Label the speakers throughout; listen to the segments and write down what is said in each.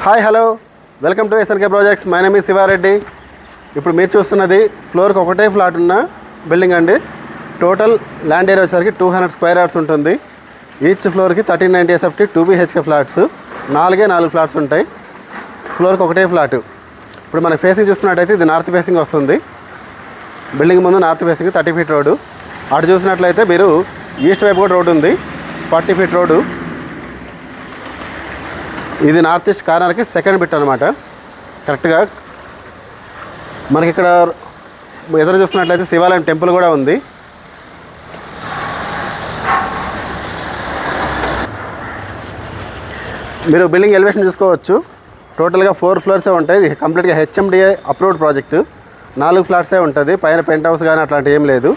Speaker 1: Hi hello welcome to SNK projects. My name is Sivareddy. ఇప్పుడు మీరు చూస్తున్నది ఫ్లోర్కి ఒకటే ఫ్లాట్ ఉన్న బిల్డింగ్ అండి. టోటల్ ల్యాండ్ ఏరియా వచ్చేసరికి 200 స్క్వేర్ యార్డ్స్ ఉంటుంది. ఈచ్ ఫ్లోర్కి 1390 SFT 2 BHK ఫ్లాట్స్, 4 ఫ్లాట్స్ ఉంటాయి. ఫ్లోర్కి ఒకటే ఫ్లాట్. ఇప్పుడు మన ఫేసింగ్ చూస్తున్నట్టయితే ఇది నార్త్ ఫేసింగ్ వస్తుంది. బిల్డింగ్ ముందు నార్త్ ఫేసింగ్ 30 ఫీట్ రోడ్డు. అటు చూసినట్లయితే మీరు ఈస్ట్ వైపు కూడా రోడ్డు ఉంది, 40 ఫీట్ రోడ్డు. ఇది నార్త్ ఈస్ట్ కార్నర్కి సెకండ్ బిట్ అనమాట. కరెక్ట్గా మనకి ఇక్కడ ఎదురు చూస్తున్నట్లయితే శివాలయం టెంపుల్ కూడా ఉంది. మీరు బిల్డింగ్ ఎలివేషన్ చూసుకోవచ్చు. టోటల్గా 4 ఫ్లోర్సే ఉంటాయి. ఇది కంప్లీట్గా HMDA అప్రూవ్డ్ ప్రాజెక్టు. 4 ఫ్లాట్సే ఉంటుంది. పైన పెంట్ హౌస్ కానీ అట్లాంటి ఏం లేదు.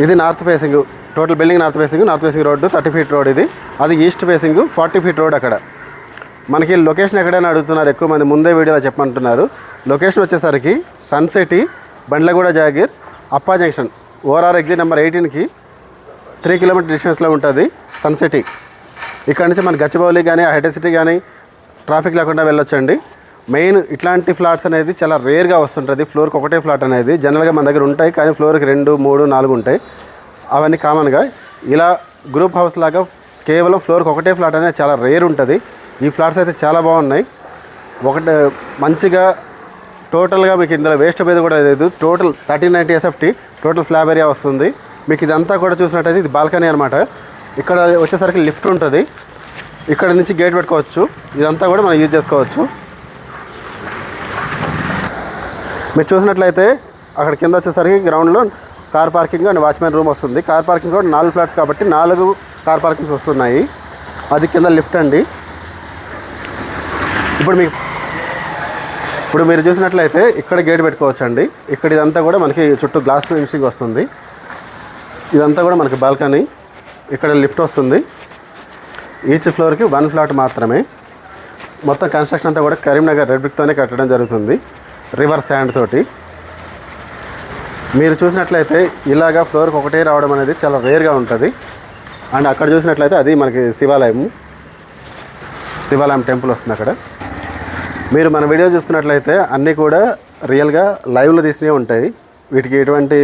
Speaker 1: ఇది north facing. Total building north facing road 30 feet road. ఇది అది ఈస్ట్ ఫేసింగ్ 40 ఫీట్ రోడ్. అక్కడ మనకి లొకేషన్ ఎక్కడైనా అడుగుతున్నారు, ఎక్కువ మంది ముందే వీడియోలో చెప్పమంటున్నారు. లొకేషన్ వచ్చేసరికి sun city, Bandlaguda Jagir, Appa junction, ORR exit number 18కి 3 కిలోమీటర్ డిస్టెన్స్లో ఉంటుంది సన్ సిటీ. ఇక్కడ నుంచి మన గచ్చిబౌలి కానీ హైటెక్ సిటీ కానీ ట్రాఫిక్ లేకుండా వెళ్ళొచ్చండి. మెయిన్ ఇట్లాంటి ఫ్లాట్స్ అనేది చాలా రేర్గా వస్తుంటుంది. ఫ్లోర్కి ఒకటే ఫ్లాట్ అనేది జనరల్గా మన దగ్గర ఉంటాయి, కానీ ఫ్లోర్కి 2, 3, 4 ఉంటాయి. అవన్నీ కామన్గా. ఇలా గ్రూప్ హౌస్ లాగా కేవలం ఫ్లోర్కి ఒకటే ఫ్లాట్ అనేది చాలా రేర్ ఉంటుంది. ఈ ఫ్లాట్స్ అయితే చాలా బాగున్నాయి. ఒకటి మంచిగా టోటల్గా మీకు ఇందులో వేస్ట్ మీద కూడా లేదు. Total 1390 SFT total slab area వస్తుంది. మీకు ఇదంతా కూడా చూసినట్టయితే ఇది బాల్కనీ అనమాట. ఇక్కడ వచ్చేసరికి లిఫ్ట్ ఉంటుంది. ఇక్కడ నుంచి గేట్ పెట్టుకోవచ్చు. ఇదంతా కూడా మనం యూజ్ చేసుకోవచ్చు. మీరు చూసినట్లయితే అక్కడ కింద వచ్చేసరికి గ్రౌండ్లో car parking and watchman room వస్తుంది. కార్ పార్కింగ్ కూడా 4 ఫ్లాట్స్ కాబట్టి 4 కార్ పార్కింగ్స్ వస్తున్నాయి. అది కింద లిఫ్ట్ అండి. ఇప్పుడు మీరు చూసినట్లయితే ఇక్కడ గేట్ పెట్టుకోవచ్చు అండి. ఇక్కడ ఇదంతా కూడా మనకి చుట్టూ గ్లాస్ ఫినిషింగ్ వస్తుంది. ఇదంతా కూడా మనకి బాల్కనీ. ఇక్కడ లిఫ్ట్ వస్తుంది. ఈచ్ ఫ్లోర్కి 1 ఫ్లాట్ మాత్రమే. మొత్తం కన్స్ట్రక్షన్ అంతా కూడా కరీంనగర్ రెడ్ బ్రిక్తోనే కట్టడం జరుగుతుంది, రివర్ శాండ్ తోటి. మీరు చూసినట్లయితే ఇలాగా ఫ్లోర్కి ఒకటే రావడం అనేది చాలా రేర్గా ఉంటుంది. అండ్ అక్కడ చూసినట్లయితే అది మనకి శివాలయం టెంపుల్ వస్తుంది అక్కడ. మీరు మన వీడియో చూస్తున్నట్లయితే అన్నీ కూడా రియల్గా లైవ్లో తీసినవి ఉంటాయి, వీటికి ఎటువంటి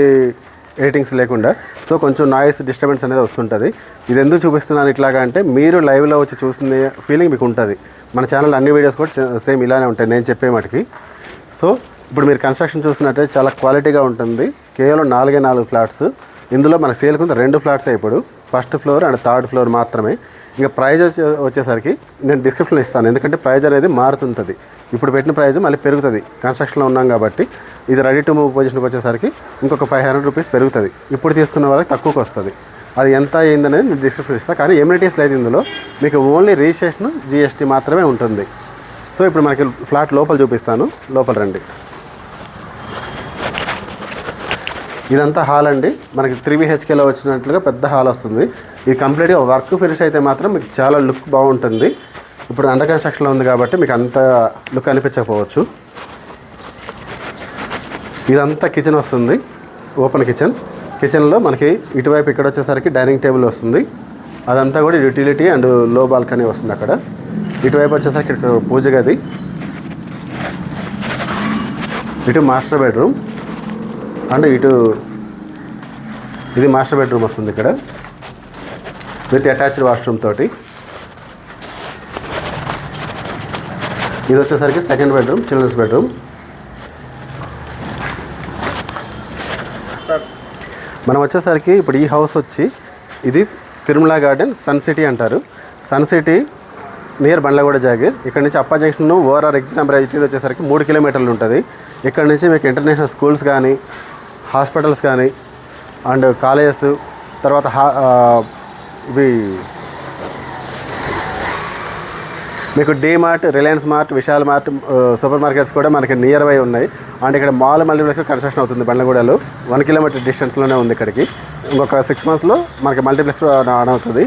Speaker 1: ఎడిటింగ్స్ లేకుండా. సో కొంచెం నాయిస్ డిస్టర్బెన్స్ అనేది వస్తుంటుంది. ఇది ఎందుకు చూపిస్తున్నాను ఇట్లాగా అంటే మీరు లైవ్లో వచ్చి చూసిన ఫీలింగ్ మీకు ఉంటుంది. మన ఛానల్ అన్ని వీడియోస్ కూడా సేమ్ ఇలానే ఉంటాయి నేను చెప్పే మటుకి. సో ఇప్పుడు మీరు కన్స్ట్రక్షన్ చూసినట్టయితే చాలా క్వాలిటీగా ఉంటుంది. కేవలం 4 ఫ్లాట్స్. ఇందులో మన సేల్కి 2 ఫ్లాట్సే ఇప్పుడు, first floor and third floor మాత్రమే. ఇక ప్రైజ్ వచ్చేసరికి నేను డిస్క్రిప్షన్లో ఇస్తాను, ఎందుకంటే ప్రైజ్ అనేది మారుతుంటుంది. ఇప్పుడు పెట్టిన ప్రైజ్ మళ్ళీ పెరుగుతుంది. కన్స్ట్రక్షన్లో ఉన్నాం కాబట్టి ఇది రెడీ టు మూవ్ పొజిషన్కి వచ్చేసరికి ఇంకొక 500 రూపీస్ పెరుగుతుంది. ఇప్పుడు తీసుకున్న వాళ్ళకి తక్కువకి వస్తుంది. అది ఎంత అయిందనేది నేను డిస్క్రిప్షన్ ఇస్తాను. కానీ ఎమ్యూనిటీస్ లేదు ఇందులో. మీకు ఓన్లీ రిజిస్ట్రేషన్ GST మాత్రమే ఉంటుంది. సో ఇప్పుడు మనకి ఫ్లాట్ లోపల చూపిస్తాను. లోపల రండి. ఇదంతా హాల్ అండి. మనకి 3 BHKలో వచ్చినట్లుగా పెద్ద హాల్ వస్తుంది. ఇది కంప్లీట్గా వర్క్ ఫినిష్ అయితే మాత్రం మీకు చాలా లుక్ బాగుంటుంది. ఇప్పుడు అండర్ కన్స్ట్రక్షన్లో ఉంది కాబట్టి మీకు అంత లుక్ అనిపించకపోవచ్చు. ఇదంతా కిచెన్ వస్తుంది, ఓపెన్ కిచెన్. కిచెన్లో మనకి ఇటువైపు ఇక్కడ వచ్చేసరికి డైనింగ్ టేబుల్ వస్తుంది. అదంతా కూడా యూటిలిటీ అండ్ లో బాల్కనీ వస్తుంది అక్కడ. ఇటువైపు వచ్చేసరికి ఇక్కడ పూజ గది, ఇటు మాస్టర్ బెడ్రూమ్ అండ్ ఇటు ఇది మాస్టర్ బెడ్రూమ్ వస్తుంది ఇక్కడ విత్ అటాచ్డ్ వాష్రూమ్ తోటి. ఇది వచ్చేసరికి సెకండ్ బెడ్రూమ్, చిల్డ్రన్స్ బెడ్రూమ్. మనం వచ్చేసరికి ఇప్పుడు ఈ హౌస్ వచ్చి ఇది తిరుమల గార్డెన్ సన్ సిటీ అంటారు. Sun city near Bandlaguda Jagir. ఇక్కడ నుంచి అప్పా జంక్షన్ ఓఆర్ఆర్ ఎగ్జిట్ నెంబర్ 18 వచ్చేసరికి 3 కిలోమీటర్లు ఉంటుంది. ఇక్కడ నుంచి మీకు ఇంటర్నేషనల్ స్కూల్స్ కానీ హాస్పిటల్స్ కానీ అండ్ కాలేజెస్, తర్వాత ఇవి మీకు DMart, Reliance mart, Vishal mart, super markets కూడా మనకి నియర్ బై ఉన్నాయి. అండ్ ఇక్కడ మాల్ మల్టీప్లెక్స్ కన్స్ట్రక్షన్ అవుతుంది బండ్లగూడలో. 1 కిలోమీటర్ డిస్టెన్స్లోనే ఉంది ఇక్కడికి. ఇంకొక 6 మంత్స్లో మనకి మల్టీప్లెక్స్ ఆన్ అవుతుంది.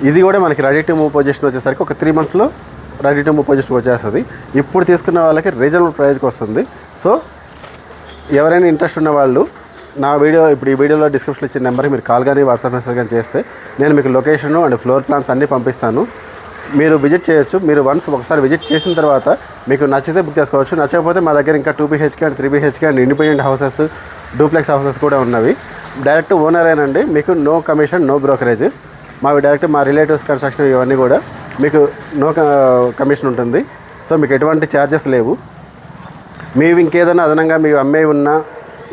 Speaker 1: ఇది కూడా మనకి రెడీ టు మూవ్ పొజిషన్ వచ్చేసరికి ఒక 3 మంత్స్లో రెడీ టు మూవ్ పొజిషన్ వచ్చేస్తుంది. ఇప్పుడు తీసుకున్న వాళ్ళకి రీజనబుల్ ప్రైస్కి వస్తుంది. సో ఎవరైనా ఇంట్రెస్ట్ ఉన్న వాళ్ళు నా వీడియో ఇప్పుడు ఈ వీడియోలో డిస్క్రిప్షన్లో ఇచ్చిన నెంబర్కి మీరు కాల్ కానీ వాట్సాప్ మెసేజ్ కానీ చేస్తే నేను మీకు లొకేషన్ అండ్ ఫ్లోర్ ప్లాన్స్ అన్నీ పంపిస్తాను. మీరు విజిట్ చేయొచ్చు. మీరు ఒకసారి విజిట్ చేసిన తర్వాత మీకు నచ్చితే బుక్ చేసుకోవచ్చు. నచ్చకపోతే మా దగ్గర ఇంకా 2 BHK and 3 BHK and independent houses, duplex houses కూడా ఉన్నవి. డైరెక్ట్ ఓనరేనండి, మీకు నో కమిషన్, నో బ్రోకరేజ్. మావి డైరెక్ట్ మా రిలేటివ్స్ కన్స్ట్రక్షన్ ఇవన్నీ కూడా మీకు నో కమిషన్ ఉంటుంది. సో మీకు ఎటువంటి ఛార్జెస్ లేవు. మీరు ఇంకేదైనా అదనంగా మీరు అమ్మే ఉన్నా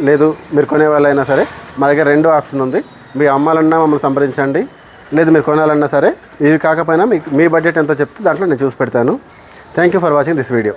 Speaker 1: లేదు మీరు కొనే వాళ్ళైనా సరే మా దగ్గర 2 ఆప్షన్ ఉంది. మీరు అమ్మాలన్నా మమ్మల్ని సంప్రదించండి, లేదు మీరు కొనాలన్నా సరే. ఇది కాకపోయినా మీ బడ్జెట్ ఎంతో చెప్తే దాంట్లో నేను చూసి పెడతాను. Thank you for watching this video.